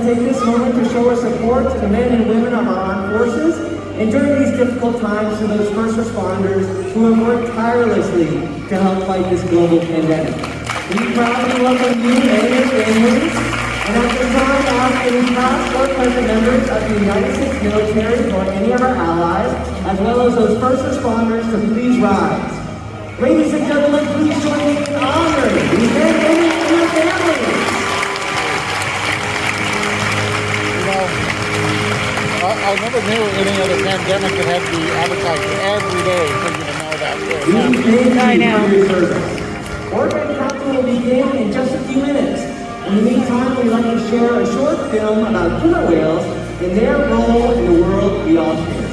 take this moment to show our support to the men and women of our armed forces, and during these difficult times to those first responders who have worked tirelessly to help fight this global pandemic. We proudly welcome you and your families, and at this time ask any past or present members of the United States military or any of our allies, as well as those first responders, to please rise. Ladies and gentlemen, please join me in honoring these men, women, and their families. I never knew any other pandemic that had to be advertised every day for you to know that. I know. Orca Council will begin in just a few minutes. In the meantime, we'd like to share a short film about killer whales and their role in the world we all share.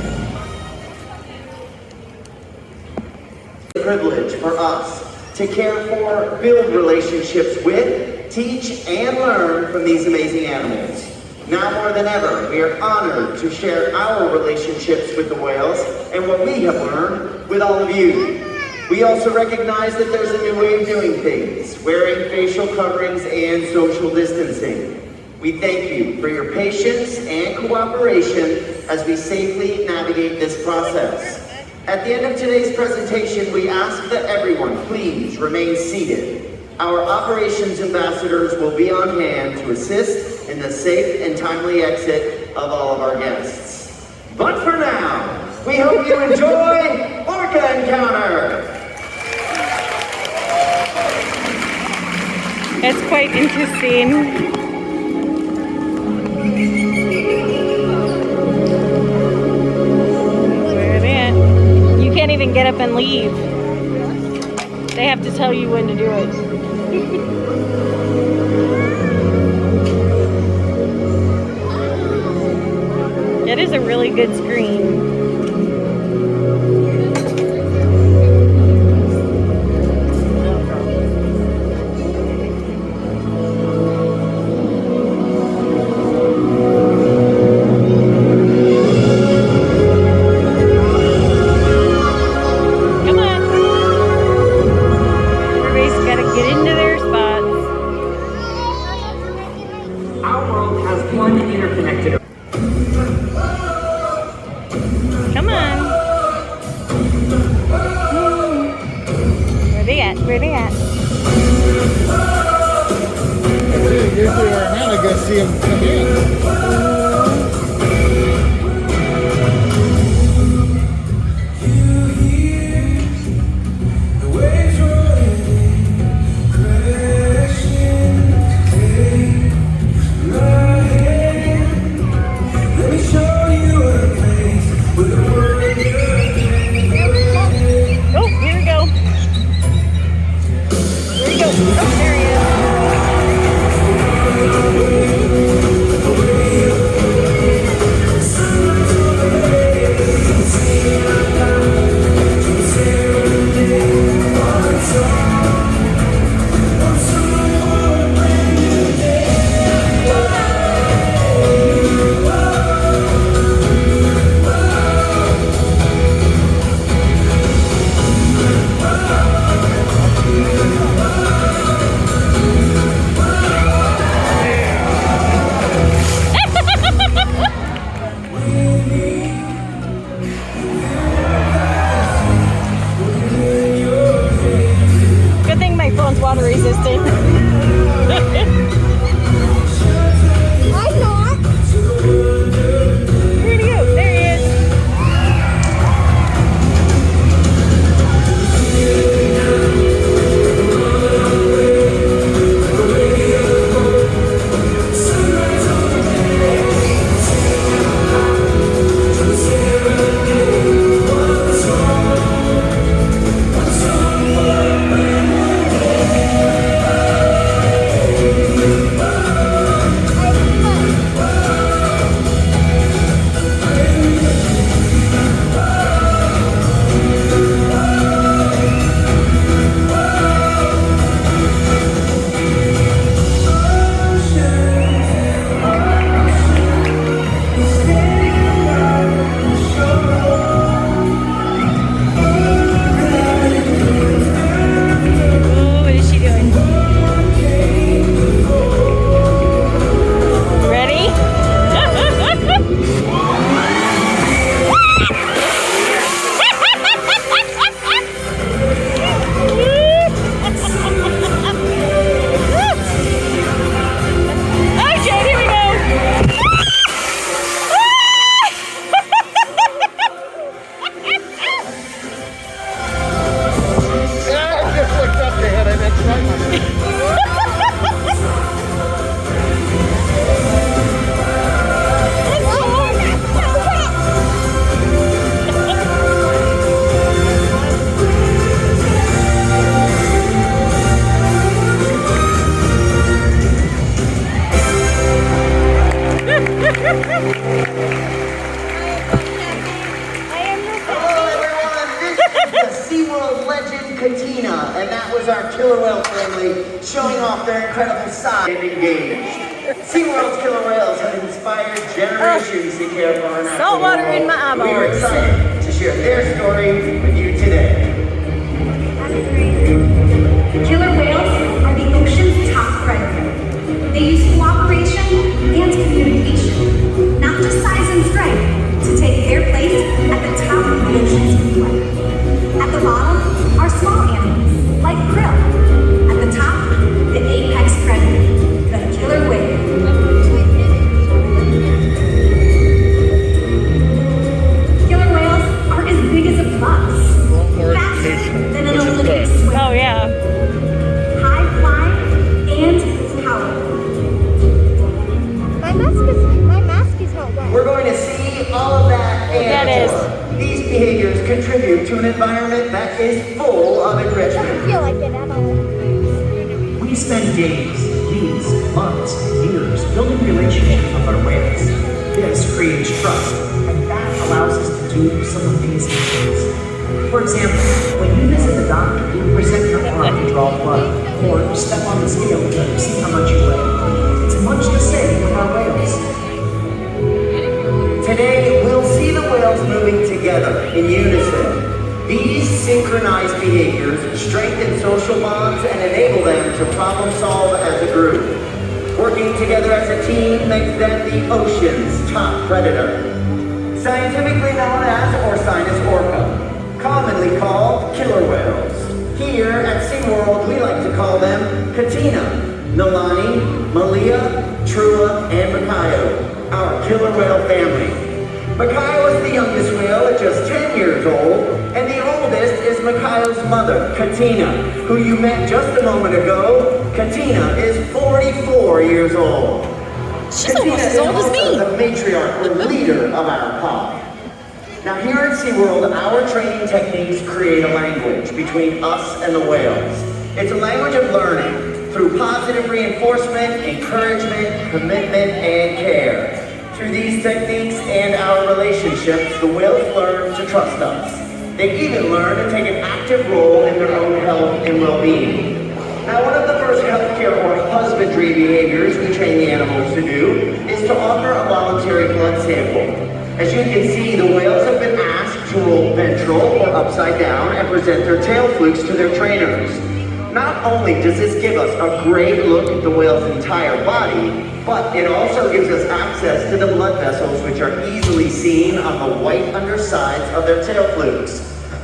It's a privilege for us to care for, build relationships with, teach, and learn from these amazing animals. Now more than ever, we are honored to share our relationships with the whales and what we have learned with all of you. We also recognize that there's a new way of doing things, wearing facial coverings and social distancing. We thank you for your patience and cooperation as we safely navigate this process. At the end of today's presentation, we ask that everyone please remain seated. Our operations ambassadors will be on hand to assist in the safe and timely exit of all of our guests. But for now, we hope you enjoy Orca Encounter! It's quite interesting. You can't even get up and leave. They have to tell you when to do it. It is a really good screen. Where they at? Usually our men, I go see them come in. Oh, there he is. Hello everyone, this is the SeaWorld legend Katina, and that was our killer whale family showing off their incredible size and engaged. SeaWorld's killer whales have inspired generations to care for our natural Saltwater world. in my eyeballs. We are excited to share their story with you today. Killer whales are the ocean's top predator. They use cooperation and communication, not just size and strength, to take their place at the top of the ocean's food web. At the bottom are small animals, like krill. At the top, the apex predator, the killer whale. Killer whales are as big as a bus, faster than an Olympic swimmer. Oh yeah. High flying and powerful. My mask is not wet. We're going to see all of that and That is. more. These behaviors contribute to an environment that is full of I enrichment. feel like it at all. We spend days, weeks, months, and years building relationships with our whales. This creates trust, and that allows us to do some amazing things. For example, when you visit the doctor, you present your arm to draw blood, or step on the scale to see how much you weigh. It's much the same with our whales. Today, we'll see the whales moving together in unison. These synchronized behaviors strengthen social bonds and enable them to problem solve as a group. Working together as a team makes them the ocean's top predator. Scientifically known as Orcinus orca, commonly called killer whales. Here at SeaWorld, we like to call them Katina, Nalani, Malia, Trua, and Makaio, our killer whale family. Makaio is the youngest whale at just 10 years old, and the oldest is Makaio's mother, Katina, who you met just a moment ago. Katina is 44 years old. She's almost as old as me. The matriarch or leader of our pod. Now here at SeaWorld, our training techniques create a language between us and the whales. It's a language of learning through positive reinforcement, encouragement, commitment, and care. Through these techniques and our relationships, the whales learn to trust us. They even learn to take an active role in their own health and well-being. Now, one of the first healthcare or husbandry behaviors we train the animals to do is to offer a voluntary blood sample. As you can see, the whales have been asked to roll ventral or upside down and present their tail flukes to their trainers. Not only does this give us a great look at the whale's entire body, but it also gives us access to the blood vessels, which are easily seen on the white undersides of their tail flukes.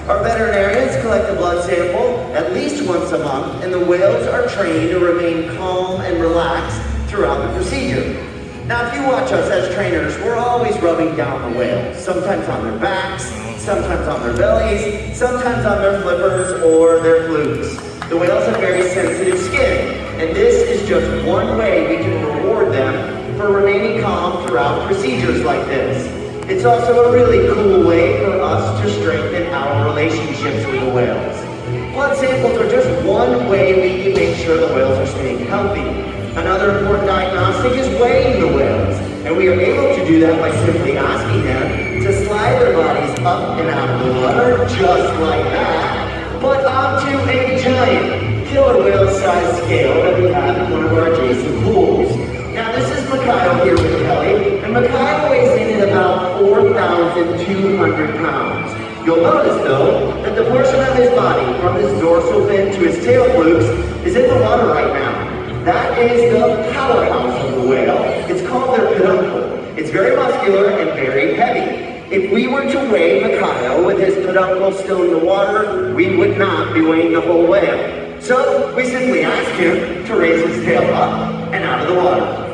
Our veterinarians collect the blood sample at least once a month, and the whales are trained to remain calm and relaxed throughout the procedure. Now, if you watch us as trainers, we're always rubbing down the whales, sometimes on their backs, sometimes on their bellies, sometimes on their flippers or their flukes. The whales have very sensitive skin, and this is just one way we can reward them for remaining calm throughout procedures like this. It's also a really cool way for us to strengthen our relationships with the whales. Blood samples are just one way we can make sure the whales are staying healthy. Another important diagnostic is weighing the whales, and we are able to do that by simply asking them to slide their bodies up and out of the water, just like that, but onto a giant killer whale-sized scale that we have in one of our adjacent pools. Now this is Makaio here with Kelly, and Makaio weighs in at about 4,200 pounds. You'll notice though, that the portion of his body from his dorsal fin to his tail flukes is in the water right now. That is the powerhouse of the whale. It's called their peduncle. It's very muscular and very heavy. If we were to weigh Makaio with his peduncle still in the water, we would not be weighing the whole whale. So we simply ask him to raise his tail up and out of the water.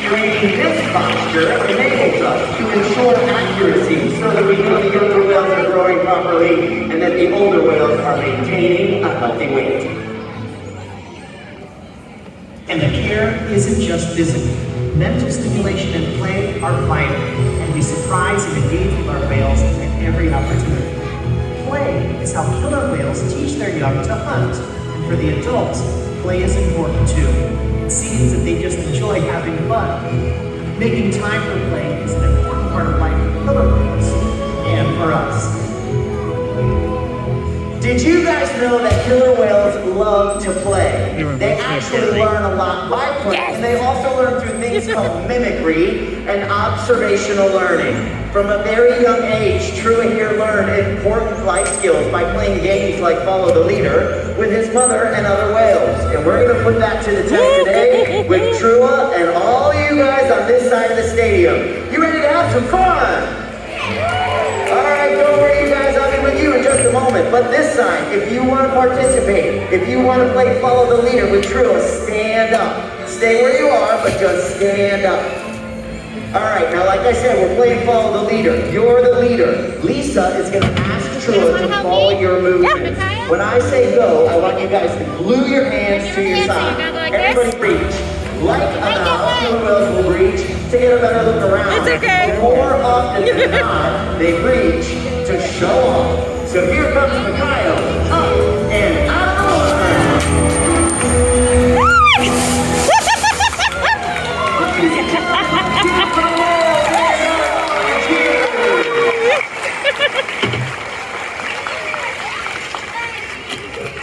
Training this posture enables us to ensure accuracy so that we know the younger whales are growing properly and that the older whales are maintaining a healthy weight. And the care isn't just physical. Mental stimulation and play are vital, and we surprise and engage with our whales at every opportunity. Play is how killer whales teach their young to hunt, and for the adults, play is important too. It seems that they just enjoy having fun. Making time for play is an important part of life for killer whales and for us. Did you guys know that killer whales love to play? They actually learn a lot by playing, and they also learn through things called mimicry and observational learning. From a very young age, Trua here learned important life skills by playing games like Follow the Leader with his mother and other whales. And we're going to put that to the test today with Trua and all you guys on this side of the stadium. You ready to have some fun? Alright, don't worry you guys, I'll be with you in just a moment. But this side, if you want to participate, if you want to play Follow the Leader with Trua, stand up. Stay where you are, but just stand up. Alright, now like I said, we're playing Follow the Leader. You're the leader. Lisa is going to ask Trua to follow your movements. Makaio? When I say go, I want you guys to glue your hands to your side. Everybody reach. Like a mouse, killer whales will reach to get a better look around. It's okay. But more often than not, they reach to show off. So here comes Makaio, up and out of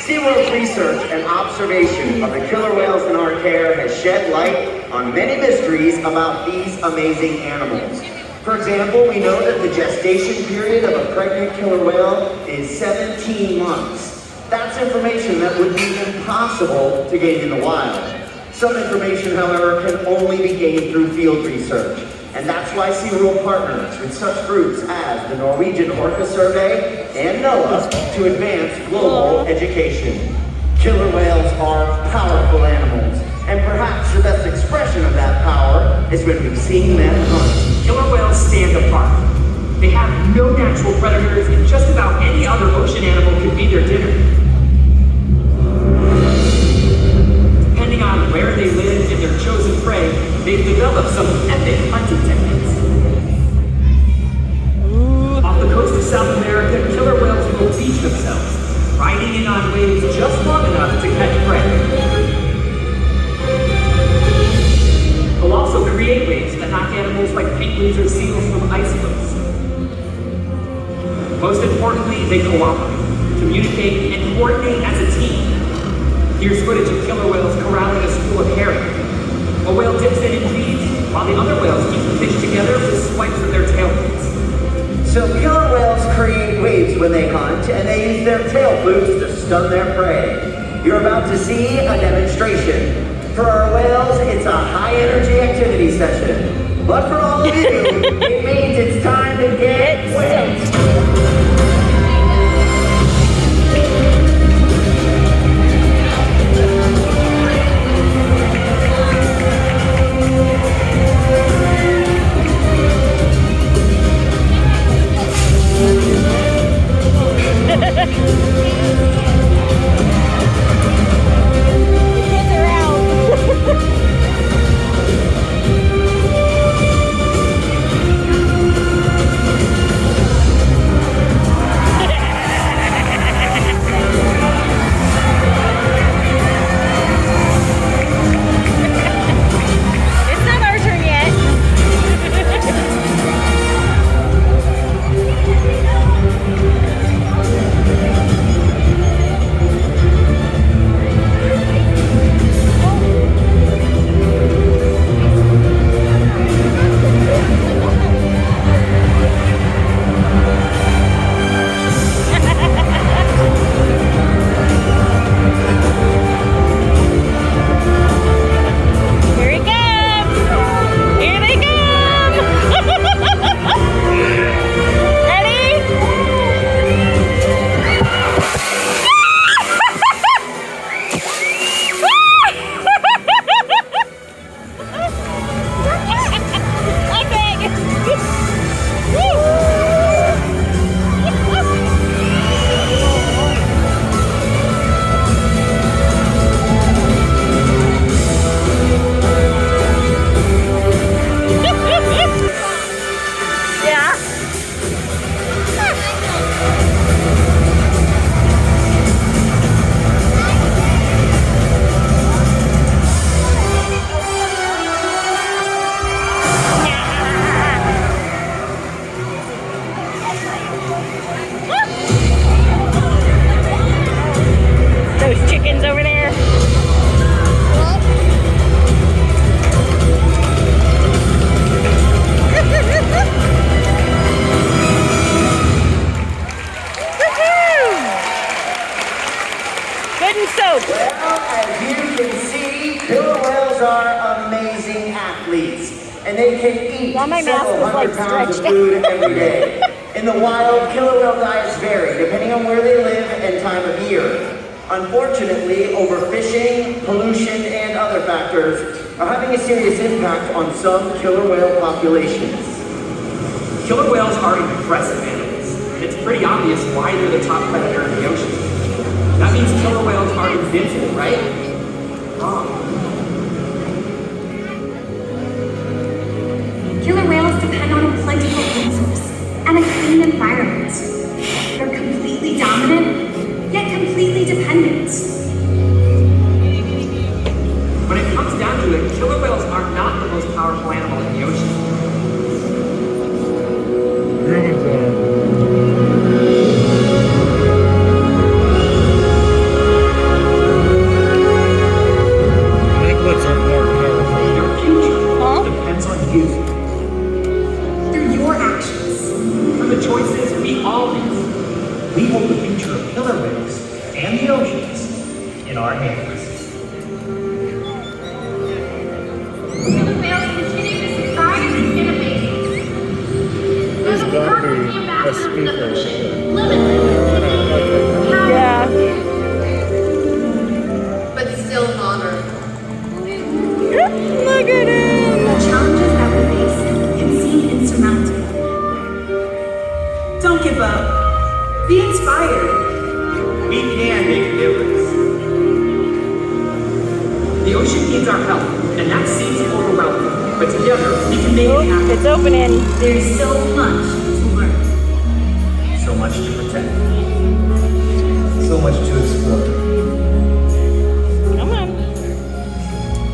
SeaWorld's research and observation of the killer whales in our care has shed light on many mysteries about these amazing animals. For example, we know that the gestation period of a pregnant killer whale is 17 months. That's information that would be impossible to gain in the wild. Some information, however, can only be gained through field research. And that's why SeaWorld partners with such groups as the Norwegian Orca Survey and NOAA to advance global education. Killer whales are powerful animals, and perhaps the best expression of that power is when we've seen them hunt. Killer whales stand apart. They have no natural predators, and just about any other ocean animal could be their dinner. Depending on where they live and their chosen prey, they've developed some epic hunting techniques. Off the coast of South America, killer whales will teach themselves, riding in on waves just long enough to catch prey. They'll also create waves that knock animals like penguins or seals from icebergs. Most importantly, they cooperate, communicate, and coordinate as a team. Here's footage of killer whales corralling a school of herring. A whale dips in and feeds, while the other whales keep the fish together with swipes of their tail fins. So killer whales create waves when they hunt, and they use their tail flukes to stun their prey. You're about to see a demonstration. For our whales, it's a high-energy activity session. But for all of you, it means it's time to get wet. athletes, and they can eat Now my mask several is, like, hundred pounds of stretched. food every day. In the wild, killer whale diets vary depending on where they live and time of year. Unfortunately, overfishing, pollution, and other factors are having a serious impact on some killer whale populations. Killer whales are impressive animals. It's pretty obvious why they're the top predator in the ocean. That means killer whales are invincible, right? Wrong. Killer whales depend on a plentiful food source and a clean environment. They're completely dominant, yet completely dependent. When it comes down to it, killer whales are not the most powerful animal in the ocean. Humans are. Piglets are more powerful. Your future Huh? depends on you. Through your actions. From the choices we all make. We hold the future of killer whales and the oceans in our hands. Killer whales continue to surprise and innovate. There's gotta be a speaker. Yeah. But still modern. Look at him. The challenges that we face can seem insurmountable. Don't give up. Be inspired. We can make a difference. The ocean needs our help, and that seems overwhelming. But together, we can make it Oh, happen. it's opening. There's so much to learn. So much to protect. So much to explore. Come on.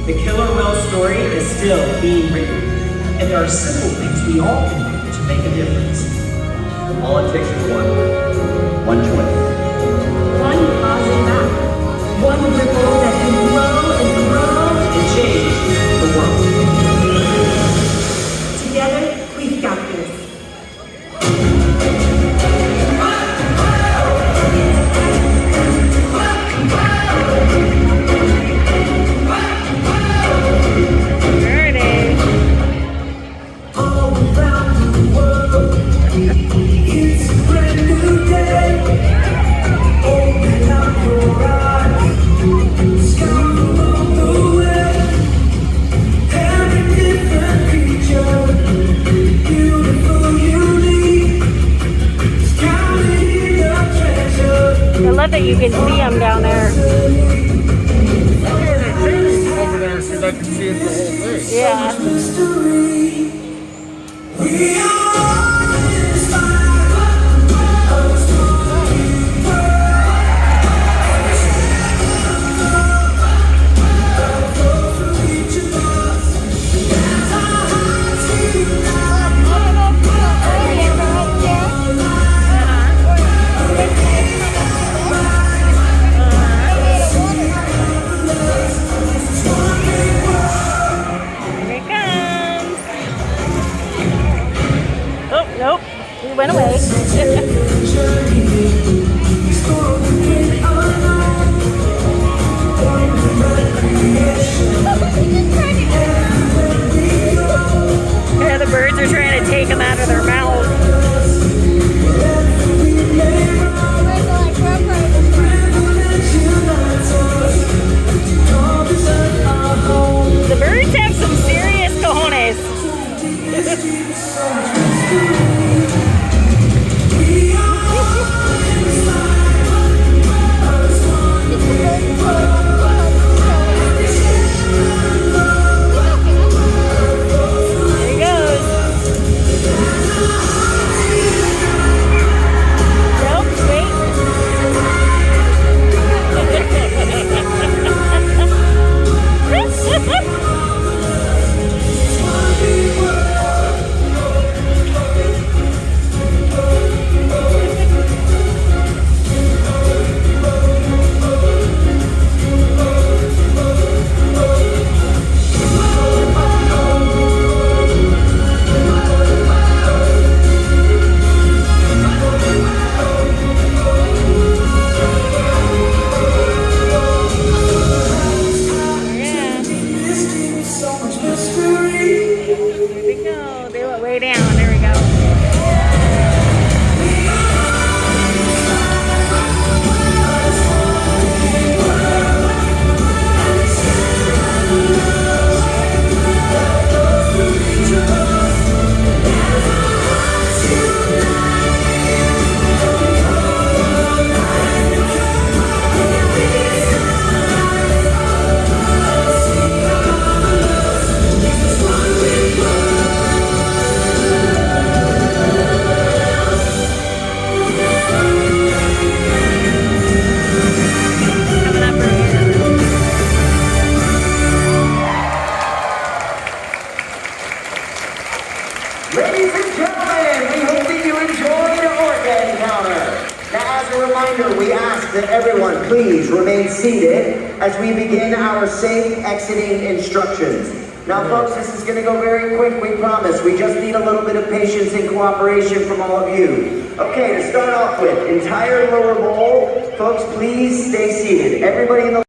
The killer whale story is still being written. And there are simple things we all can do to make a difference. All it takes is one choice. One positive act. One ripple that can grow and grow. And change the world. Together, we've got this. There it is. All around the world, it's a brand new day. Open up your eyes, scout along the way. Every different creature, beautiful, unique. Scouting the treasure. I love that you can see them down there. Over there so they can see it the whole thing. Yeah. Mystery. We are inspired of a story for each of us. As our hearts Here it comes. Oh, nope. He went away. Yeah, the birds are trying to take them out of their mouth. The birds have some serious cojones. we that everyone please remain seated as we begin our safe exiting instructions. Now folks, this is going to go very quick, we promise. We just need a little bit of patience and cooperation from all of you. Okay, to start off with, entire lower bowl, folks please stay seated. Everybody in the